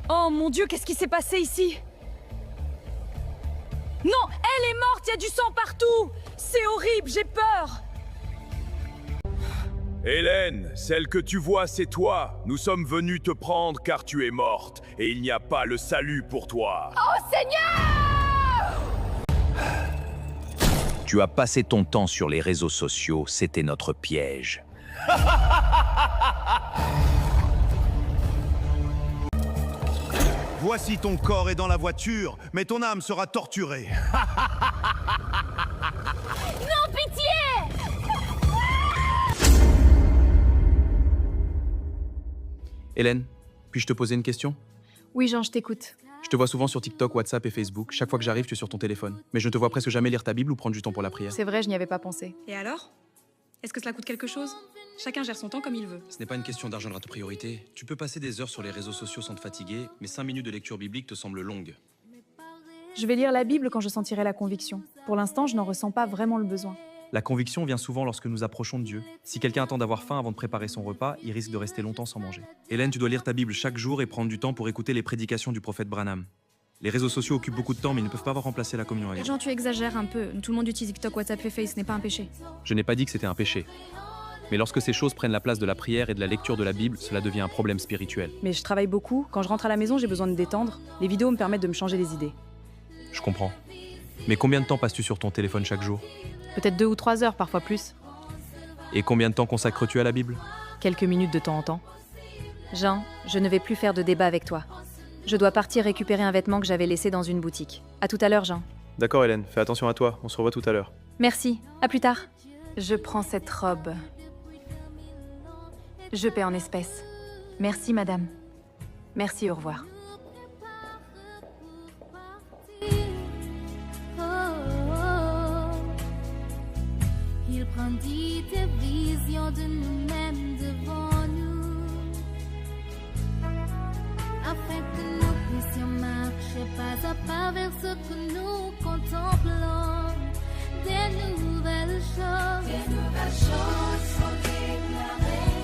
Oh mon Dieu, qu'est-ce qui s'est passé ici? Non, elle est morte, il y a du sang partout! C'est horrible, j'ai peur! Hélène, celle que tu vois, c'est toi. Nous sommes venus te prendre car tu es morte, et il n'y a pas le salut pour toi. Oh Seigneur! Tu as passé ton temps sur les réseaux sociaux, c'était notre piège. Voici ton corps est dans la voiture, mais ton âme sera torturée. Non, pitié! Hélène, puis-je te poser une question? Oui, Jean, je t'écoute. Je te vois souvent sur TikTok, WhatsApp et Facebook. Chaque fois que j'arrive, tu es sur ton téléphone. Mais je ne te vois presque jamais lire ta Bible ou prendre du temps pour la prière. C'est vrai, je n'y avais pas pensé. Et alors? Est-ce que cela coûte quelque chose? Chacun gère son temps comme il veut. Ce n'est pas une question d'argent de ta priorité. Tu peux passer des heures sur les réseaux sociaux sans te fatiguer, mais 5 minutes de lecture biblique te semblent longues. Je vais lire la Bible quand je sentirai la conviction. Pour l'instant, je n'en ressens pas vraiment le besoin. La conviction vient souvent lorsque nous approchons de Dieu. Si quelqu'un attend d'avoir faim avant de préparer son repas, il risque de rester longtemps sans manger. Hélène, tu dois lire ta Bible chaque jour et prendre du temps pour écouter les prédications du prophète Branham. Les réseaux sociaux occupent beaucoup de temps, mais ils ne peuvent pas avoir remplacé la communion avec Dieu. Jean, tu exagères un peu. Tout le monde utilise TikTok, WhatsApp et Face, ce n'est pas un péché. Je n'ai pas dit que c'était un péché. Mais lorsque ces choses prennent la place de la prière et de la lecture de la Bible, cela devient un problème spirituel. Mais je travaille beaucoup. Quand je rentre à la maison, j'ai besoin de détendre. Les vidéos me permettent de me changer les idées. Je comprends. Mais combien de temps passes-tu sur ton téléphone chaque jour? Peut-être 2 ou 3 heures, parfois plus. Et combien de temps consacres-tu à la Bible? Quelques minutes de temps en temps. Jean, je ne vais plus faire de débat avec toi. Je dois partir récupérer un vêtement que j'avais laissé dans une boutique. À tout à l'heure, Jean. D'accord Hélène, fais attention à toi, on se revoit tout à l'heure. Merci, à plus tard. Je prends cette robe. Je paie en espèces. Merci, madame. Merci, au revoir. Il brandit des visions de nous-mêmes devant nous, afin que nous puissions marcher pas à pas vers ce que nous contemplons. Des nouvelles choses sont déclarées.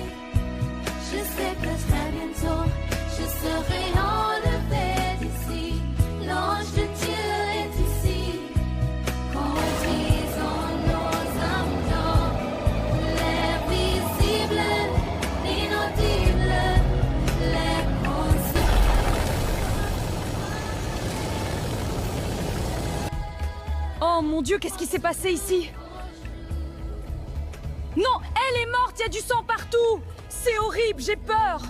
Je sais que très bientôt je serai enlevée d'ici. L'ange de Dieu est ici. Conduisons nos âmes dans l'air visible, l'inaudible, l'air conscient. Oh mon Dieu, qu'est-ce qui s'est passé ici? Non, elle est morte, il y a du sang partout! C'est horrible, j'ai peur!